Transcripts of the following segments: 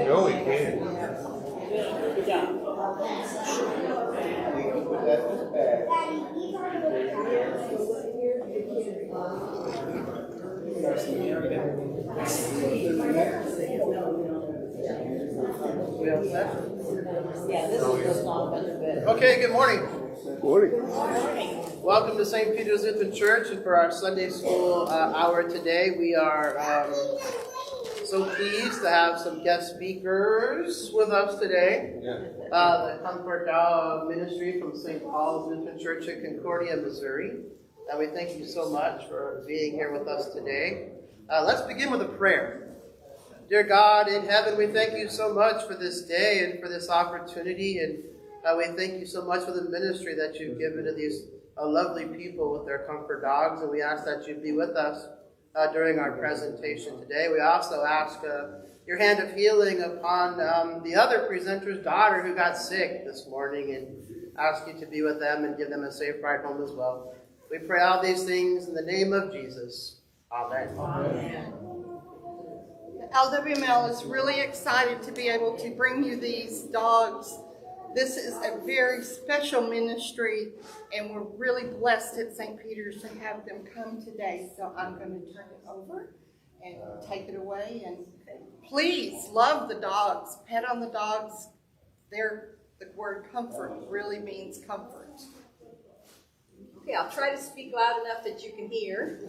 know we can. Good job. You can put that in the bag. Yeah, this is just not a bunch of it. Okay, good morning. Morning. Welcome to St. Peter's Lutheran Church and for our Sunday school hour today. We are so pleased to have some guest speakers with us today. The Comfort Dog Ministry from St. Paul's Lutheran Church in Concordia, Missouri. And we thank you so much for being here with us today. Let's begin with a prayer. Dear God in heaven, we thank you so much for this day and for this opportunity. And we thank you so much for the ministry that you've given to these lovely people with their comfort dogs. And we ask that you be with us during our presentation today. We also ask your hand of healing upon the other presenter's daughter who got sick this morning, and ask you to be with them and give them a safe ride home as well. We pray all these things in the name of Jesus. Amen. Amen. LWML is really excited to be able to bring you these dogs. This is a very special ministry, and we're really blessed at St. Peter's to have them come today. So I'm going to turn it over and take it away. And please love the dogs. Pet on the dogs. The word comfort really means comfort. Okay, I'll try to speak loud enough that you can hear.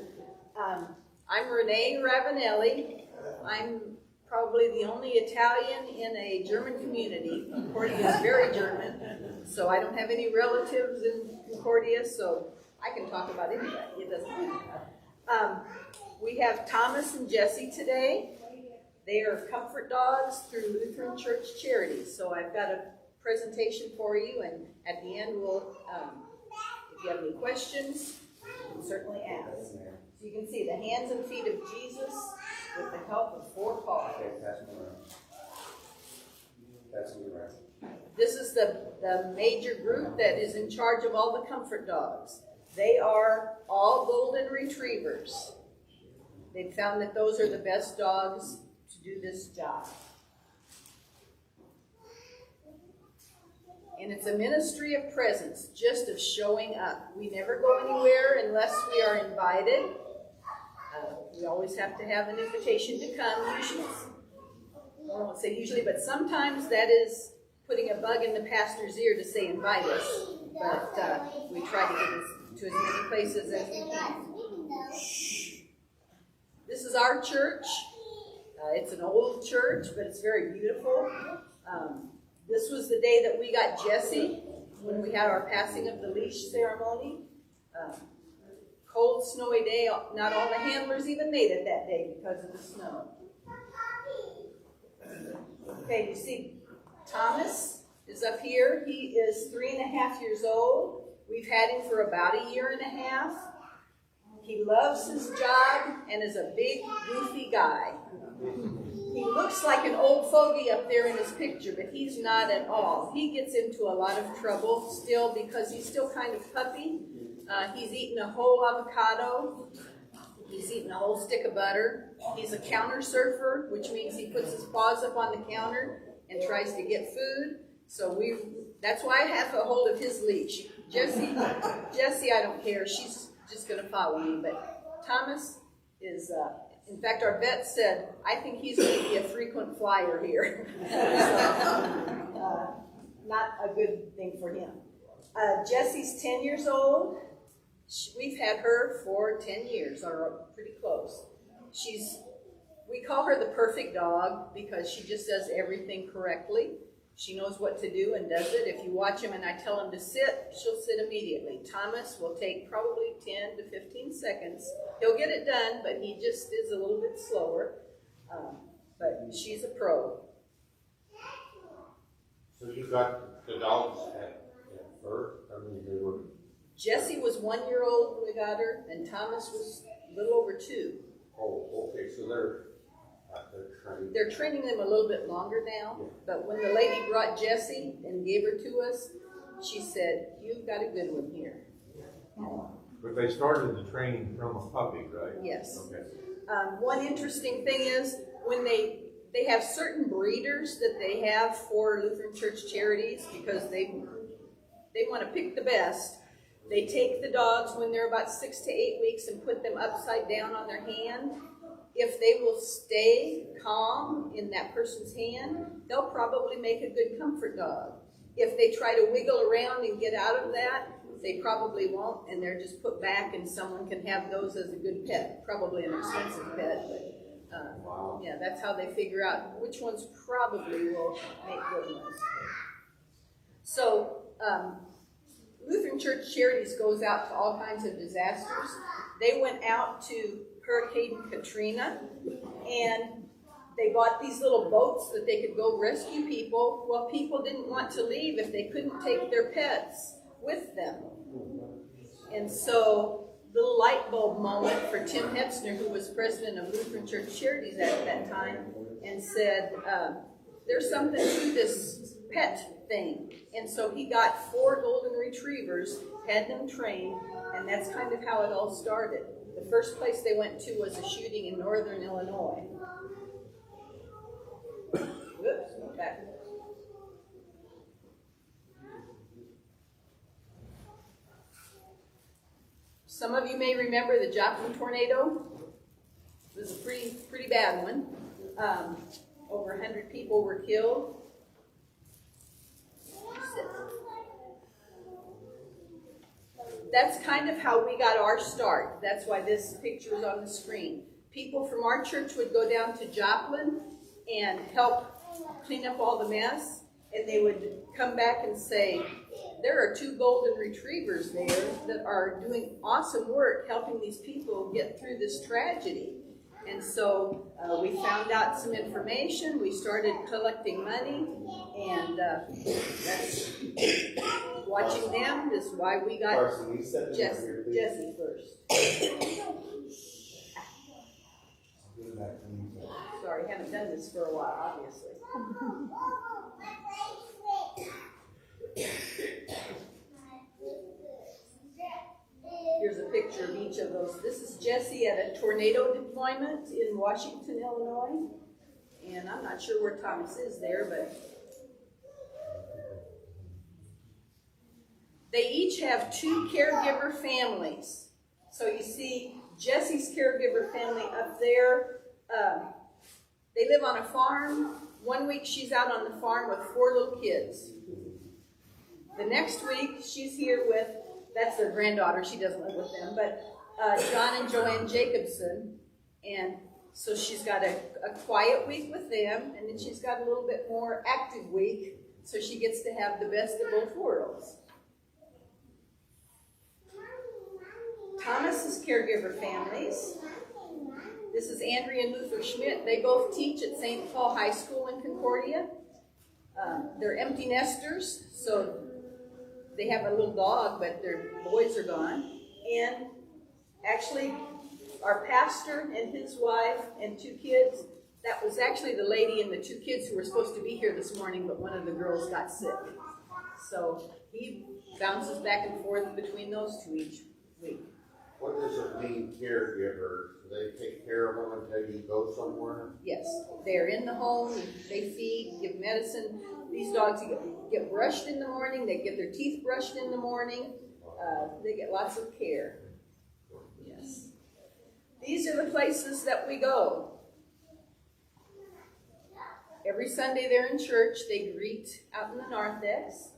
I'm Renee Ravanelli. I'm probably the only Italian in a German community. Concordia is very German, so I don't have any relatives in Concordia, so I can talk about anybody. It doesn't matter. We have Thomas and Jesse today. They are comfort dogs through Lutheran Church Charities. So I've got a presentation for you, and at the end we'll, if you have any questions, you can certainly ask. So you can see the hands and feet of Jesus with the help of 4 paws. Okay, pass them around. Pass them around. This is the major group that is in charge of all the comfort dogs. They are all golden retrievers. They've found that those are the best dogs to do this job. And it's a ministry of presence, just of showing up. We never go anywhere unless we are invited. We always have to have an invitation to come, usually. I won't say usually, but sometimes that is putting a bug in the pastor's ear to say invite us. But we try to get to as many places as we can. This is our church. It's an old church, but it's very beautiful. This was the day that we got Jesse, when we had our passing of the leash ceremony. Cold, snowy day. Not all the handlers even made it that day because of the snow. Okay, you see Thomas is up here. He is 3.5 years old. We've had him for about 1.5 years. He loves his job and is a big, goofy guy. He looks like an old fogey up there in his picture, but he's not at all. He gets into a lot of trouble still because he's still kind of puppy. He's eaten a whole avocado. He's eaten a whole stick of butter. He's a counter surfer, which means he puts his paws up on the counter and tries to get food. So that's why I have a hold of his leash. Jessie, I don't care. She's just going to follow me. But Thomas is, in fact, our vet said, I think he's going to be a frequent flyer here. Not a good thing for him. Jessie's 10 years old. We've had her for 10 years, or pretty close. We call her the perfect dog because she just does everything correctly. She knows what to do and does it. If you watch him and I tell him to sit, she'll sit immediately. Thomas will take probably 10 to 15 seconds. He'll get it done, but he just is a little bit slower. But she's a pro. So you got the dogs at birth? I mean, they were... Jessie was 1 year old when we got her, and Thomas was a little over 2. Oh, okay, so they're trained. They're training them a little bit longer now, but when the lady brought Jessie and gave her to us, she said, you've got a good one here. But they started the training from a puppy, right? Yes. Okay. One interesting thing is when they They have certain breeders that they have for Lutheran Church Charities because they want to pick the best. They take the dogs when they're about 6 to 8 weeks and put them upside down on their hand. If they will stay calm in that person's hand, they'll probably make a good comfort dog. If they try to wiggle around and get out of that, they probably won't, and they're just put back, and someone can have those as a good pet. Probably an expensive pet, but yeah, that's how they figure out which ones probably will make good ones. So Lutheran Church Charities goes out to all kinds of disasters. They went out to Hurricane Katrina, and they bought these little boats that they could go rescue people. Well, people didn't want to leave if they couldn't take their pets with them. And so, little light bulb moment for Tim Hetzner, who was president of Lutheran Church Charities at that time, and said, there's something to this pet thing. And so he got 4 golden retrievers, had them trained, and that's kind of how it all started. The first place they went to was a shooting in northern Illinois. Whoops, back. Some of you may remember the Joplin tornado. It was a pretty bad one. Over 100 people were killed. That's kind of how we got our start. That's why this picture is on the screen. People from our church would go down to Joplin and help clean up all the mess, and they would come back and say, there are 2 golden retrievers there that are doing awesome work helping these people get through this tragedy. And so we found out some information, we started collecting money, and that's, watching them is why we got Jesse first. Sorry, haven't done this for a while, obviously. Here's a picture of each of those. This is Jesse at a tornado deployment in Washington, Illinois. And I'm not sure where Thomas is there, but they each have 2 caregiver families. So you see Jesse's caregiver family up there. They live on a farm. One week she's out on the farm with 4 little kids. The next week she's here with, that's their granddaughter, she doesn't live with them, but John and Joanne Jacobson. And so she's got a quiet week with them, and then she's got a little bit more active week, so she gets to have the best of both worlds. Thomas's caregiver families. This is Andrea and Luther Schmidt. They both teach at St. Paul High School in Concordia. They're empty nesters, so they have a little dog, but their boys are gone. And actually, our pastor and his wife and 2 kids, that was actually the lady and the 2 kids who were supposed to be here this morning, but one of the girls got sick. So he bounces back and forth between those 2 each week. What does it mean, caregiver? Do they take care of them until you go somewhere? Yes, they're in the home, they feed, give medicine. These dogs get brushed in the morning, they get their teeth brushed in the morning. They get lots of care. Yes. These are the places that we go. Every Sunday they're in church, they greet out in the narthex.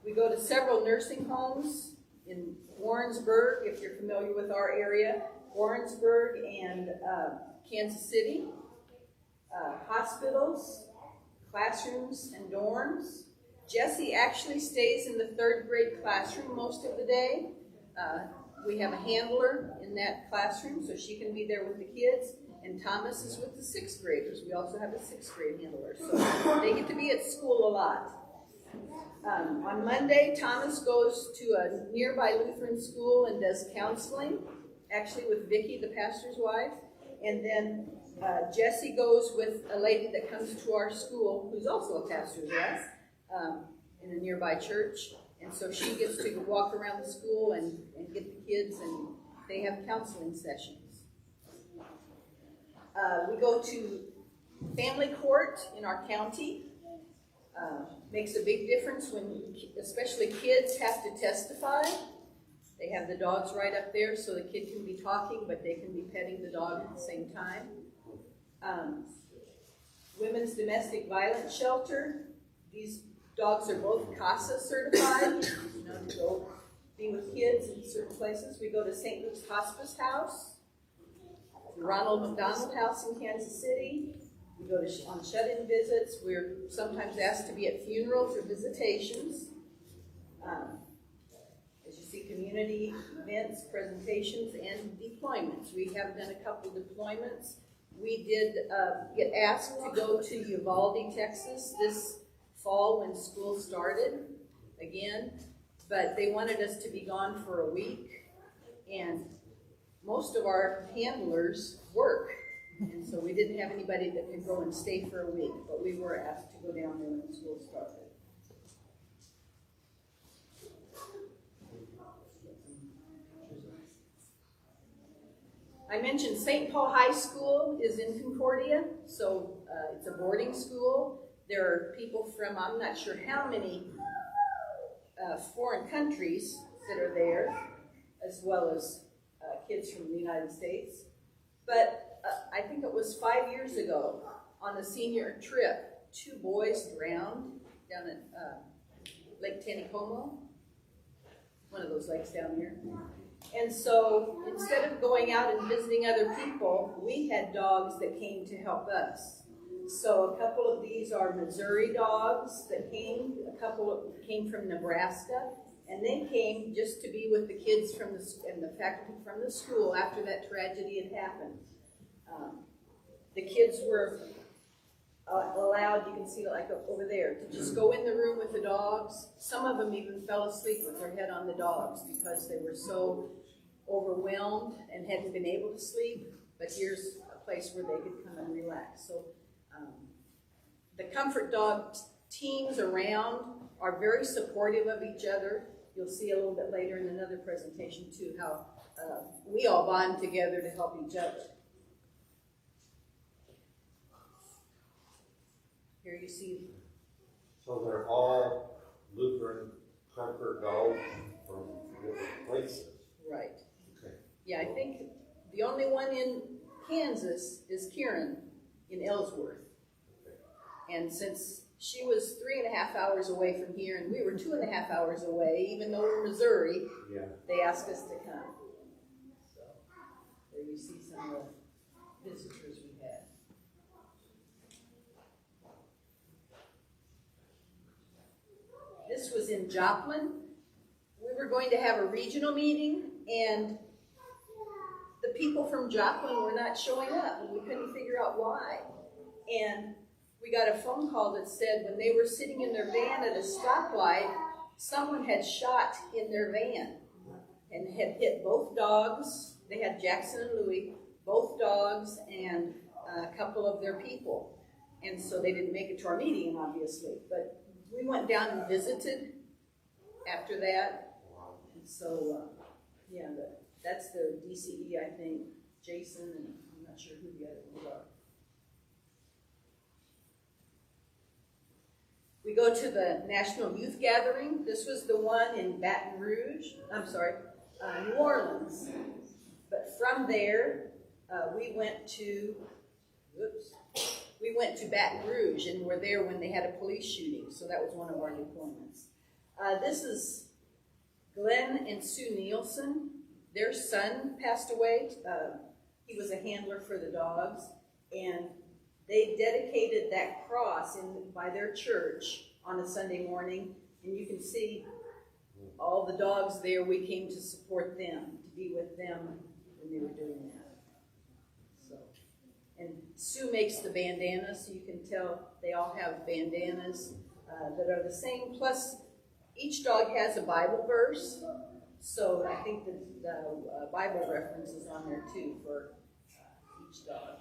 We go to several nursing homes in Warrensburg, if you're familiar with our area, Warrensburg and Kansas City, hospitals, classrooms, and dorms. Jesse actually stays in the 3rd grade classroom most of the day. We have a handler in that classroom, so she can be there with the kids, and Thomas is with the 6th graders. We also have a 6th grade handler, so they get to be at school a lot. On Monday, Thomas goes to a nearby Lutheran school and does counseling, actually with Vicki, the pastor's wife. And then Jesse goes with a lady that comes to our school, who's also a pastor's wife, in a nearby church. And so she gets to walk around the school and get the kids, and they have counseling sessions. We go to Family court in our county makes a big difference when, especially kids have to testify. They have the dogs right up there so the kid can be talking, but they can be petting the dog at the same time. Women's Domestic Violence Shelter. These dogs are both CASA certified, to go be with kids in certain places. We go to St. Luke's Hospice House, the Ronald McDonald House in Kansas City. We go on shut-in visits. We're sometimes asked to be at funerals or visitations. As you see, community events, presentations, and deployments. We have done a couple of deployments. We did get asked to go to Uvalde, Texas this fall when school started again, but they wanted us to be gone for a week, and most of our handlers work, and so we didn't have anybody that could go and stay for a week, but we were asked to go down there when school started. I mentioned St. Paul High School is in Concordia, so it's a boarding school. There are people from, I'm not sure how many foreign countries that are there, as well as kids from the United States. But I think it was 5 years ago, on the senior trip, 2 boys drowned down at Lake Taneycomo, one of those lakes down here. And so instead of going out and visiting other people, we had dogs that came to help us. So a couple of these are Missouri dogs that came, a couple came from Nebraska, and they came just to be with the kids from and the faculty from the school after that tragedy had happened. The kids were allowed, you can see like over there, to just go in the room with the dogs. Some of them even fell asleep with their head on the dogs because they were so overwhelmed and hadn't been able to sleep. But here's a place where they could come and relax. So the comfort dog teams around are very supportive of each other. You'll see a little bit later in another presentation too how we all bond together to help each other. Here you see. So they're all Lutheran comfort dogs from different places. Right. Okay. Yeah, I think the only one in Kansas is Kieran in Ellsworth. And since she was 3.5 hours away from here, and we were 2.5 hours away, even though we're Missouri, Yeah. they asked us to come. So there you see some of the visitors we had. This was in Joplin. We were going to have a regional meeting, and the people from Joplin were not showing up, and we couldn't figure out why. And we got a phone call that said when they were sitting in their van at a stoplight, someone had shot in their van and had hit both dogs. They had Jackson and Louie, both dogs, and a couple of their people. And so they didn't make it to our meeting, obviously. But we went down and visited after that. And so, yeah, that's the DCE, I think, Jason, and I'm not sure who the other ones are. We go to the National Youth Gathering. This was the one in Baton Rouge, New Orleans. But from there, we went to Baton Rouge, and were there when they had a police shooting. So that was one of our deployments. This is Glenn and Sue Nielsen. Their son passed away. He was a handler for the dogs, and they dedicated that cross by their church on a Sunday morning, and you can see all the dogs there. We came to support them, to be with them when they were doing that. So, and Sue makes the bandanas, so you can tell they all have bandanas that are the same. Plus, each dog has a Bible verse, so I think that the Bible reference is on there too for each dog.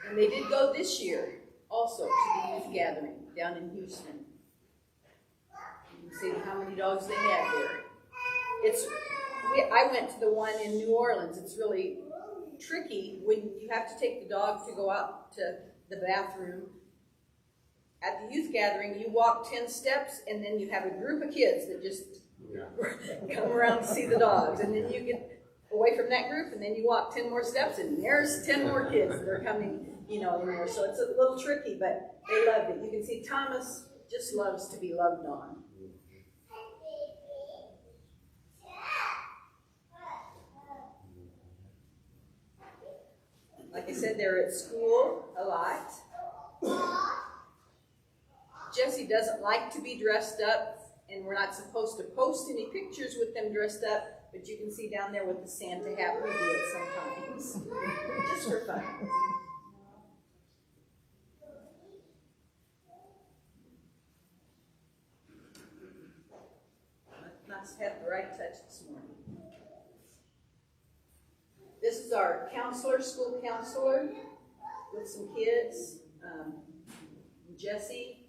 And they did go this year also to the youth down in Houston. You can see how many dogs they have there. I went to the one in New Orleans. It's really tricky when you have to take the dog to go out to the bathroom. At the youth gathering, you walk 10 steps, and then you have a group of kids that just come around to see the dogs. And then you get away from that group, and then you walk 10 more steps, and there's 10 more kids that are coming, in there. So it's a little tricky, but they loved it. You can see Thomas just loves to be loved on. Like I said, they're at school a lot. Jessie doesn't like to be dressed up, and we're not supposed to post any pictures with them dressed up, but you can see down there with the Santa hat, we do it sometimes, just for fun. Must have the right touch this morning. This is our counselor, school counselor, with some kids. Jessie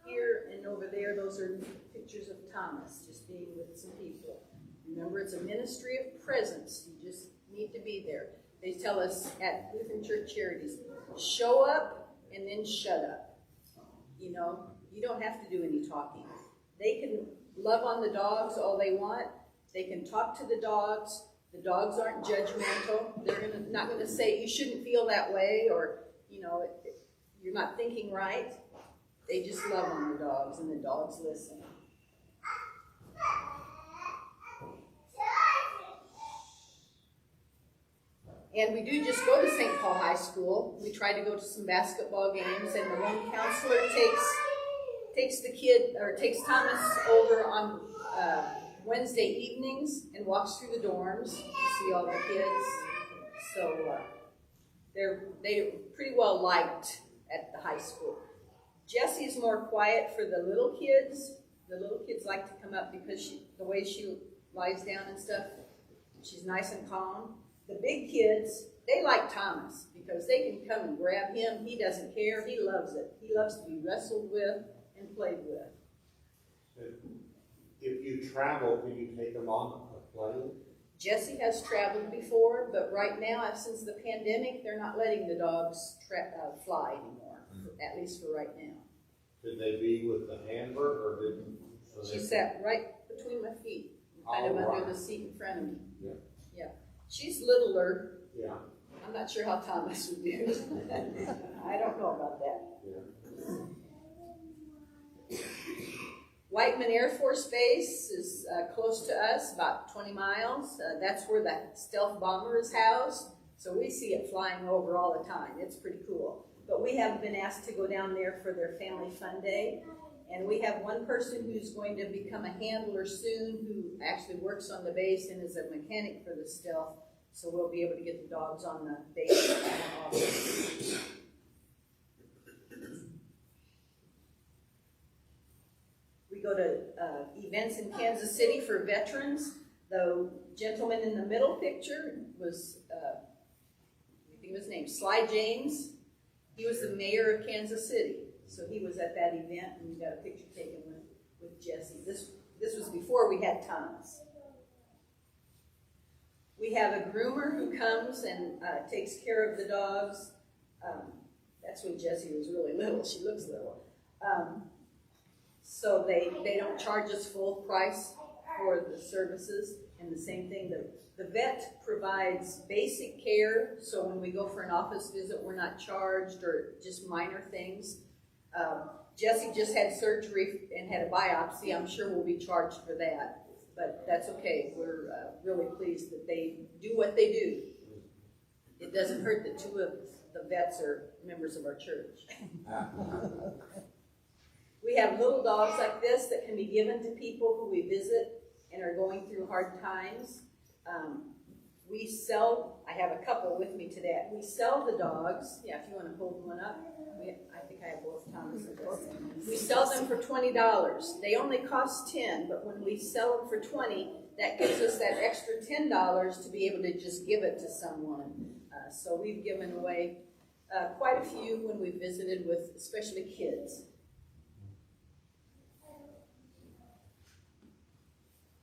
here and over there, those are pictures of Thomas, just being with some people. Remember, it's a ministry of presence. You just need to be there. They tell us at Lutheran Church Charities, show up and then shut up. You don't have to do any talking. They can love on the dogs all they want. They can talk to the dogs. The dogs aren't judgmental. They're not going to say, you shouldn't feel that way, or, you're not thinking right. They just love on the dogs, and the dogs listen. And we do just go to St. Paul High School. We try to go to some basketball games, and the one counselor takes Thomas over on Wednesday evenings and walks through the dorms to see all the kids. So they're pretty well liked at the high school. Jessie's more quiet for the little kids. The little kids like to come up because the way she lies down and stuff, she's nice and calm. The big kids, they like Thomas because they can come and grab him. He doesn't care. He loves it. He loves to be wrestled with and played with. If you travel, can you take them on a plane? Jessie has traveled before, but right now, since the pandemic, they're not letting the dogs fly anymore, at least for right now. Did they be with the handler, or did? She sat right between my feet, kind of under the seat in front of me. Yeah. She's littler. Yeah. I'm not sure how Thomas would do. I don't know about that. Yeah. Whiteman Air Force Base is close to us, about 20 miles. That's where the stealth bomber is housed. So we see it flying over all the time. It's pretty cool. But we have been asked to go down there for their family fun day. And we have one person who's going to become a handler soon who actually works on the base and is a mechanic for the stealth. So we'll be able to get the dogs on the base. We go to events in Kansas City for veterans. The gentleman in the middle picture was, I think his name, Sly James. He was the mayor of Kansas City. So he was at that event, and we got a picture taken with Jessie. This was before we had Thomas. We have a groomer who comes and takes care of the dogs. That's when Jessie was really little. She looks little. So they don't charge us full price for the services. And the same thing, the vet provides basic care. So when we go for an office visit, we're not charged, or just minor things. Jessie just had surgery and had a biopsy. I'm sure we'll be charged for that, but that's okay. We're really pleased that they do what they do. It doesn't hurt that two of the vets are members of our church. We have little dogs like this that can be given to people who we visit and are going through hard times. We sell, I have a couple with me today. We sell the dogs. Yeah, if you want to hold one up. I think I have both Thomas and this. We sell them for $20. They only cost $10, but when we sell them for $20, that gives us that extra $10 to be able to just give it to someone. So we've given away quite a few when we visited with especially kids.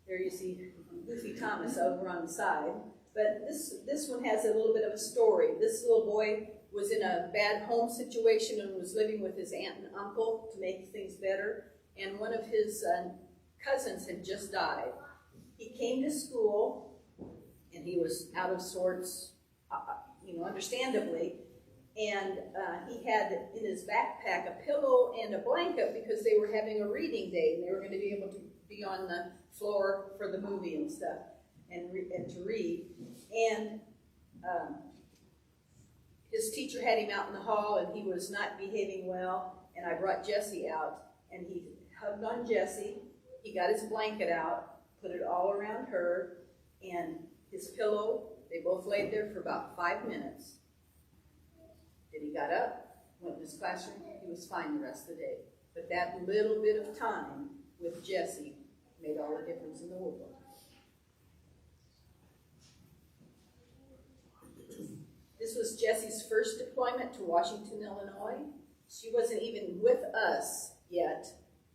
There you see Goofy Thomas over on the side. But this one has a little bit of a story. This little boy was in a bad home situation and was living with his aunt and uncle to make things better. And one of his cousins had just died. He came to school, and he was out of sorts, understandably. And he had in his backpack a pillow and a blanket because they were having a reading day, and they were going to be able to be on the floor for the movie and stuff, and to read. And his teacher had him out in the hall, and he was not behaving well. And I brought Jessie out, and he hugged on Jessie. He got his blanket out, put it all around her, and his pillow. They both laid there for about 5 minutes. Then he got up, went to his classroom. He was fine the rest of the day. But that little bit of time with Jessie made all the difference in the world. This was Jessie's first deployment to Washington, Illinois. She wasn't even with us yet,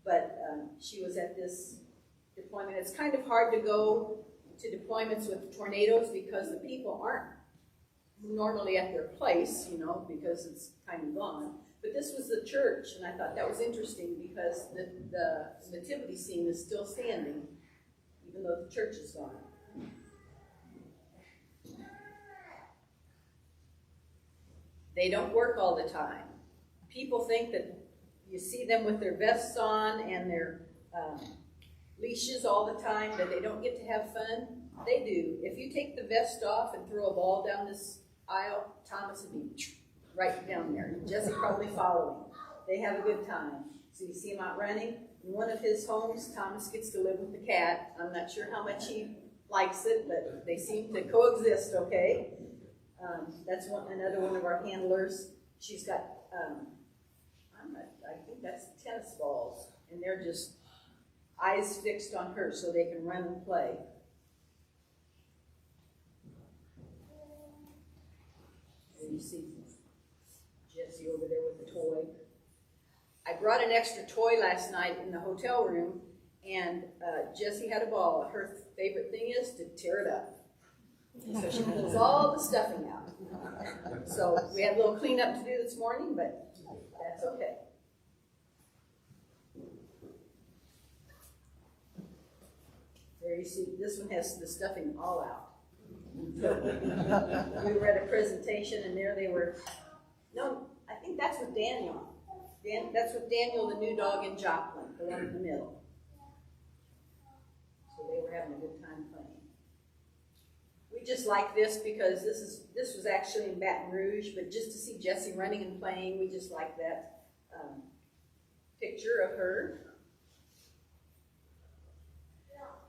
but she was at this deployment. It's kind of hard to go to deployments with tornadoes because the people aren't normally at their place, because it's kind of gone. But this was the church, and I thought that was interesting because the nativity scene is still standing, even though the church is gone. They don't work all the time. People think that you see them with their vests on and their leashes all the time, that they don't get to have fun. They do. If you take the vest off and throw a ball down this aisle, Thomas would be right down there. Jessie probably following. They have a good time. So you see him out running. In one of his homes, Thomas gets to live with the cat. I'm not sure how much he likes it, but they seem to coexist okay. That's another one of our handlers. She's got, I think that's tennis balls, and they're just eyes fixed on her so they can run and play. And you see Jessie over there with the toy. I brought an extra toy last night in the hotel room, and Jessie had a ball. Her favorite thing is to tear it up. So she pulls all the stuffing out. So we had a little cleanup to do this morning, but that's okay. There you see, this one has the stuffing all out. We were at a presentation, and there they were. No, I think that's with Daniel. That's with Daniel, the new dog in Joplin, the one in the middle. So they were having a good time playing. We just like this because this was actually in Baton Rouge, but just to see Jessie running and playing, we just like that picture of her.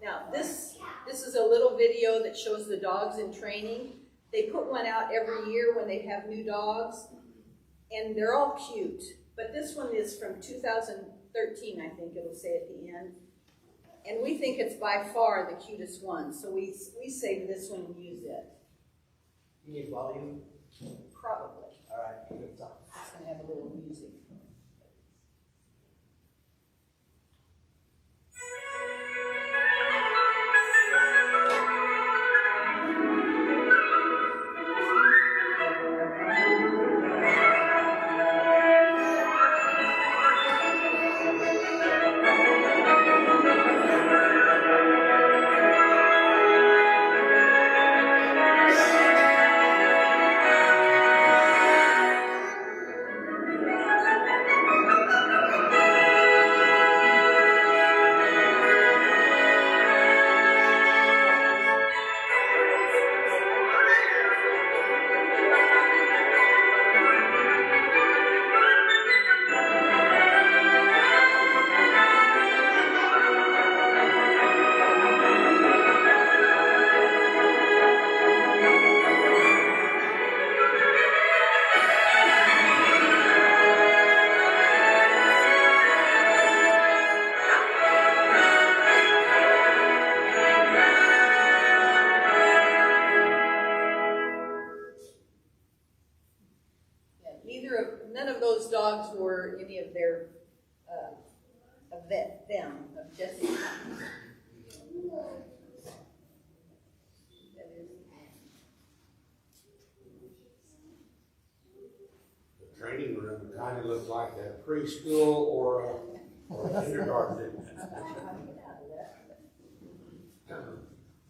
Now this is a little video that shows the dogs in training. They put one out every year when they have new dogs, and they're all cute. But this one is from 2013, I think it'll say at the end. And we think it's by far the cutest one, so we save this one and use it. You need volume? Probably. All right, good time. It's going to have a little music. None of those dogs were any of their, of Jessie. kind of look like a preschool or a kindergarten.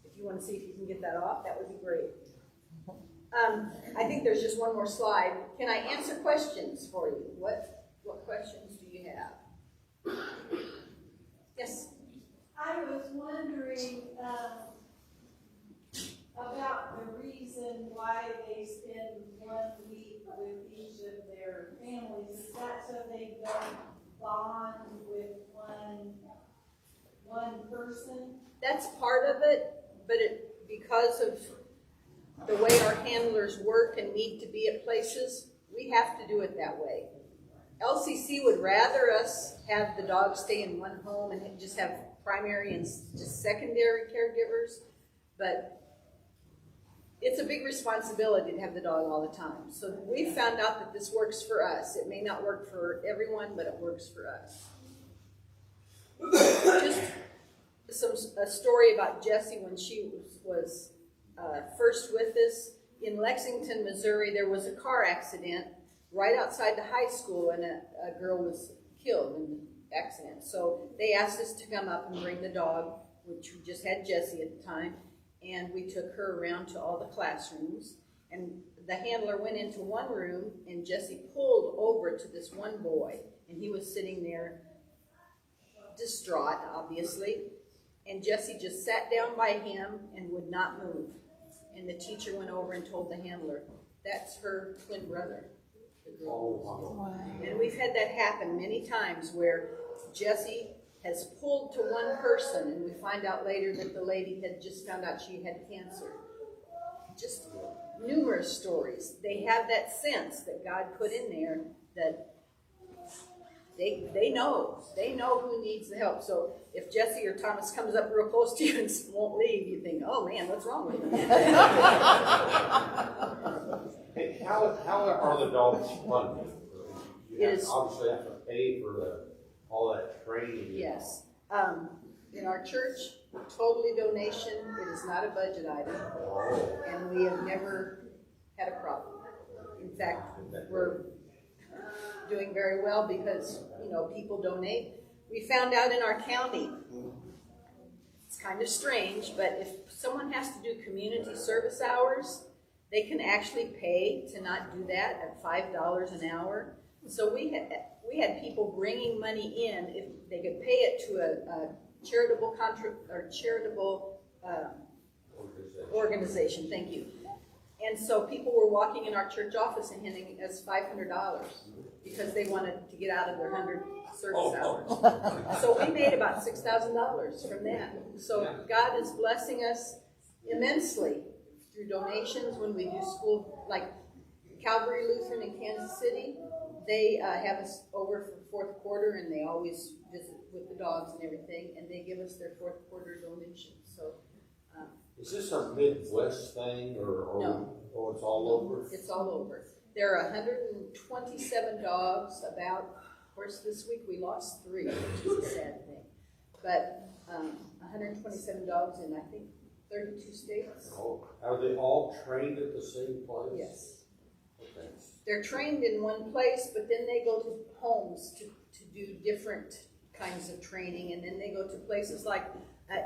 If you want to see if you can get that off, that would be great. I think there's just one more slide. Can I answer questions for you? What questions do you have? Yes? I was wondering about the reason why they spend 1 week with each of their families. Is that so they don't bond with one person? That's part of it, but because of the way our handlers work and need to be at places, we have to do it that way. LCC would rather us have the dog stay in one home and just have primary and just secondary caregivers, but it's a big responsibility to have the dog all the time. So we found out that this works for us. It may not work for everyone, but it works for us. Just a story about Jessie when she was first with us. In Lexington, Missouri, there was a car accident right outside the high school, and a girl was killed in the accident. So they asked us to come up and bring the dog, which we just had Jessie at the time, and we took her around to all the classrooms. And the handler went into one room, and Jessie pulled over to this one boy, and he was sitting there distraught, obviously. And Jessie just sat down by him and would not move. And the teacher went over and told the handler, that's her twin brother. And we've had that happen many times where Jessie has pulled to one person, and we find out later that the lady had just found out she had cancer. Just numerous stories. They have that sense that God put in there that they know who needs the help. So if Jessie or Thomas comes up real close to you and won't leave, you think, oh man, what's wrong with him? Hey, how are the dogs funded? Yes. Obviously have to pay for all that training. Yes. In our church, totally donation. It is not a budget item. Oh. And we have never had a problem. In fact, we're doing very well because, people donate. We found out in our county, it's kind of strange, but if someone has to do community service hours, they can actually pay to not do that at $5 an hour. So we had people bringing money in if they could pay it to a charitable organization. Thank you. And so people were walking in our church office and handing us $500 because they wanted to get out of their 100 service hours. So we made about $6,000 from that. So God is blessing us immensely through donations when we do school, like Calvary Lutheran in Kansas City. They have us over for fourth quarter, and they always visit with the dogs and everything, and they give us their fourth quarter donations. So. Is this a Midwest thing, or No. Oh, it's all over? It's all over. There are 127 dogs about. Of course, this week we lost 3, which is a sad thing. But 127 dogs in, I think, 32 states. Oh, are they all trained at the same place? Yes. Okay. They're trained in one place, but then they go to homes to do different kinds of training, and then they go to places like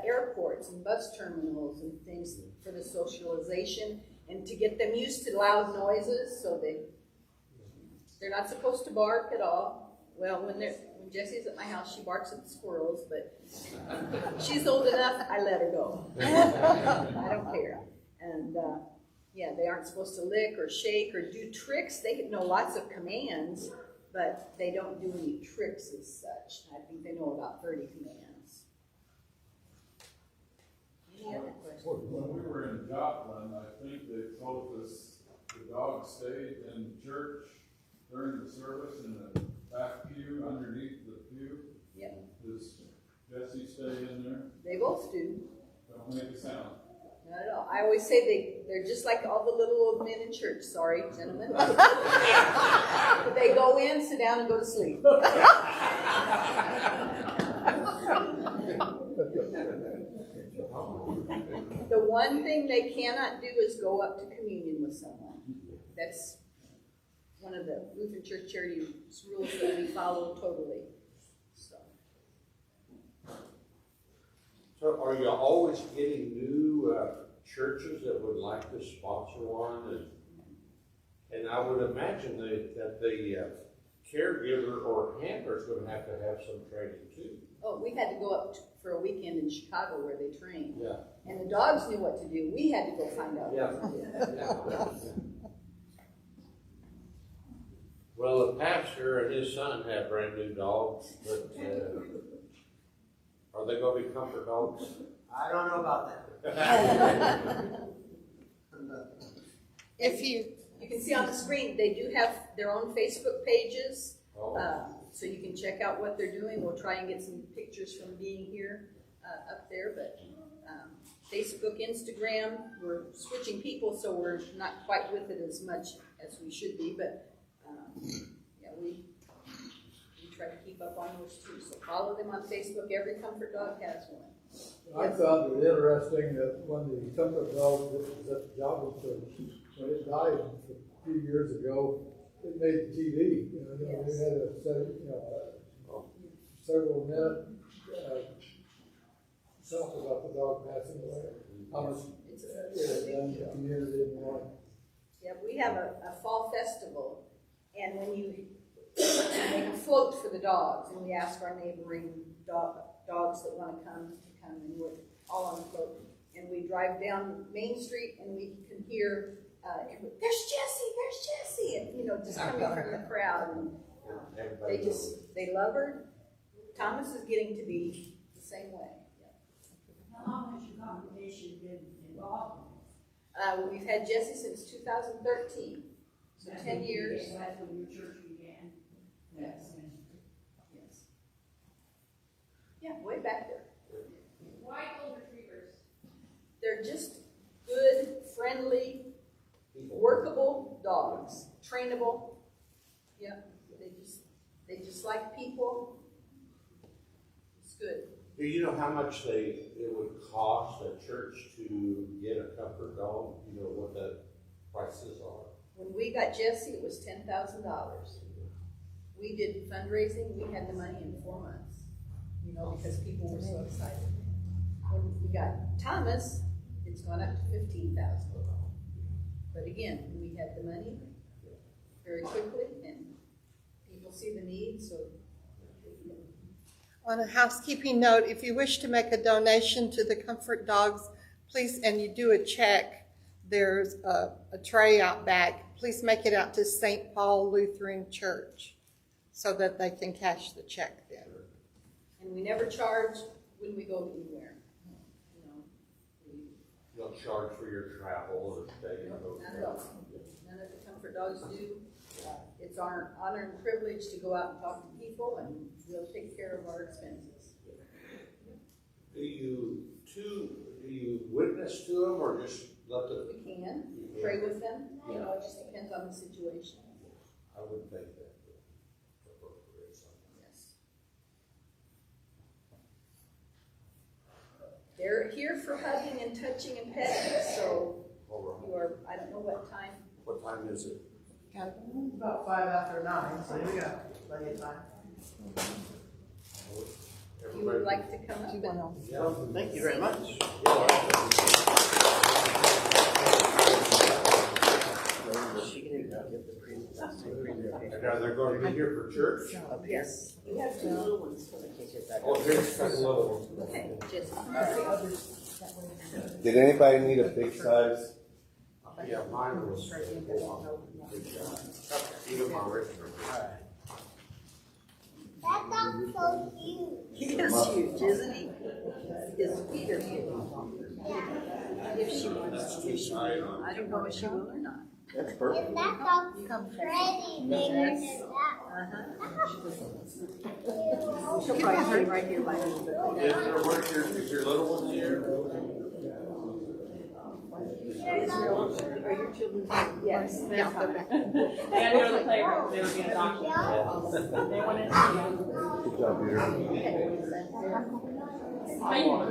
airports and bus terminals and things for the socialization and to get them used to loud noises. So they're not supposed to bark at all. Well, when Jessie's at my house, she barks at the squirrels, but she's old enough, I let her go. I don't care. And they aren't supposed to lick or shake or do tricks. They know lots of commands, but they don't do any tricks as such. I think they know about 30 commands. Any other questions? When we were in Joplin, I think they told us the dogs stayed in church during the service in the back pew, underneath the pew. Yeah. Does Jessie stay in there? They both do. Don't make a sound. Not at all. I always say they're just like all the little old men in church. Sorry, gentlemen. They go in, sit down, and go to sleep. The one thing they cannot do is go up to communion with someone. one of the Lutheran Church Charities rules that we follow totally. So are you always getting new churches that would like to sponsor one? And I would imagine that the caregiver or handler is going to have some training too. Oh, we had to go up for a weekend in Chicago where they trained. Yeah. And the dogs knew what to do. We had to go find out Yeah. what to do. Well, the pastor and his son have brand new dogs, but are they going to be comfort dogs? I don't know about that. If you, You can see on the screen, they do have their own Facebook pages. Oh. So you can check out what they're doing. We'll try and get some pictures from being here up there. But Facebook, Instagram, we're switching people, so we're not quite with it as much as we should be. But yeah, we try to keep up on those too. So follow them on Facebook. Every comfort dog has one. I found it interesting that when the comfort dog that was at the job service, when it died a few years ago, it made the TV. You know, we had several minute something about the dog passing away. How much it done the community and more. Yeah, we have a fall festival, and when you make a float for the dogs, and we ask our neighboring dogs that want to come, and we're all on the float, and we drive down Main Street, and we can hear, there's Jessie, and just coming from the crowd, and they love her. Thomas is getting to be the same way. How long has your congregation been involved in this? We've had Jessie since 2013, so 10 years. That's when your church began. Yes. Yes. Yeah, way back there. Why golden retrievers? They're just good, friendly, workable dogs, trainable. Yeah, they just like people. It's good. Do you know how much it would cost a church to get a comfort dog? You know what the prices are? When we got Jessie, it was $10,000. We did fundraising. We had the money in 4 months. Because people were so excited. When we got Thomas, it's gone up to $15,000. But again, we had the money very quickly, and people see the need, so. on a housekeeping note, if you wish to make a donation to the Comfort Dogs, please, and you do a check, there's a tray out back. Please make it out to St. Paul Lutheran Church so that they can cash the check then. And we never charge when we go anywhere. You don't charge for your travel or stay in a hotel? None at all. None of the Comfort Dogs do. It's our honor and privilege to go out and talk to people, and we'll take care of our expenses. Do you witness to them or just let them? We can pray with them. It just depends on the situation. I would think that. Yes. They're here for hugging and touching and petting, so you are, I don't know what time. What time is it? About 5 after 9, so we got plenty of time. If you would like to come up and Yeah. Thank you very much. Now they're going to be here for church? yes, we have 2 little ones. Oh, here's a little one. Okay, just. Did anybody need a big size? Yeah, mine was. Even my original. That dog's so cute. He is huge, isn't he? His feet are huge. If she wants to. I don't know if she will or not. That's If perfect. that dog's pretty bigger than that. She'll probably stay right here by me, but Is your little one here? are your children? Yes. They had to go to the playground, they were being adopted. They wanted to. Good job, Peter. Oh,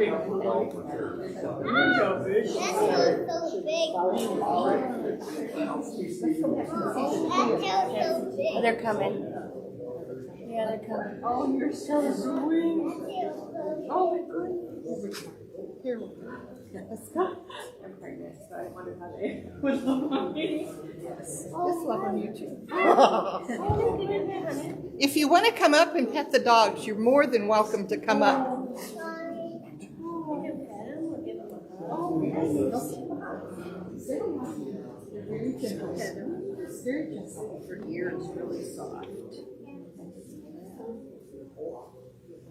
They're coming. Yeah, they're coming. Oh, you're so sweet. Oh, my goodness. Here, let's go. I'm pregnant, so I wonder how they would love on me. Yes. Just love on you too. If you want to come up and pet the dogs, you're more than welcome to come up. Very gentle. Very gentle. Her ear is really soft.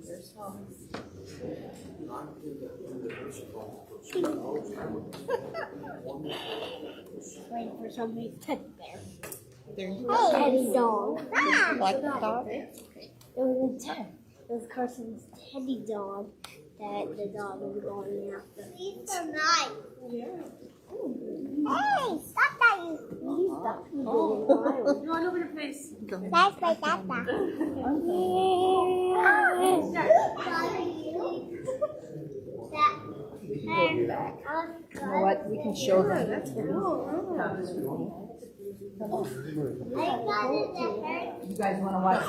They're soft. Waiting for somebody to pet bear. There you Oh, teddy dog. Like the dog? It was it was Carson's teddy dog that the dog was going after. He's so nice. Yeah. Hey, stop that! You stop. go on over to face. That's my tata. You know what? We can show them. That's good. You guys want to watch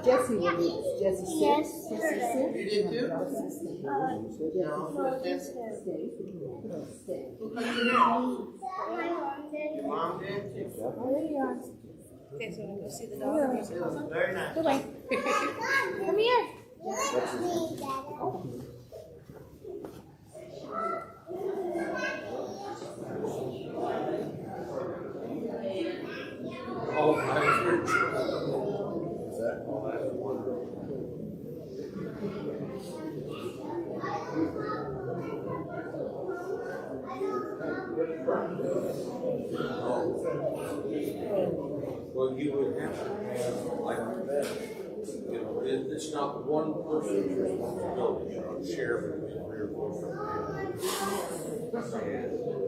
Jesse will be Jesse sit. Yes. Jesse sit. You did too? Stay. Your mom did? Okay, so we'll go see the dog. Very nice. Come here. Oh, my church. Is that all that wonderful? Well, you would have to have like that. You know, it's not one person's responsibility, you know, share between 3 or 4 families.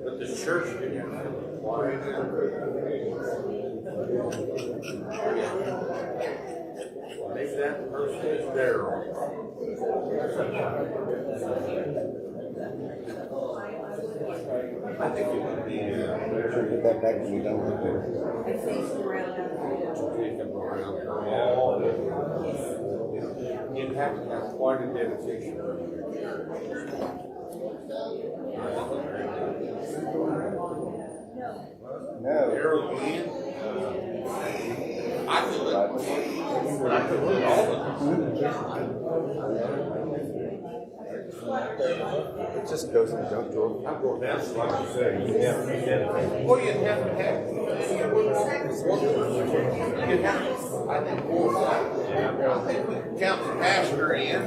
But the church can have water. Maybe that person is there. I think it would be Sure, get that back when you're done with it. take them around. You'd have to have quite a dedication. No. There again. I could live all of It just goes in the junk drawer. I'm going down, so like you say, you have to be dedicated. Well, you'd have to have, you'd have, I think, 4 or 5. I think we can count the pastor in.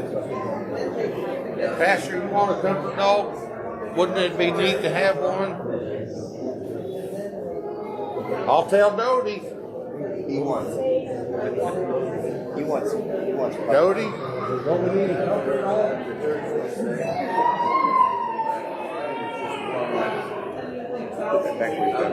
Pastor, you want a comfort dog? Wouldn't it be neat to have one? I'll tell Dodie. He wants. Dodie? Back when you're done.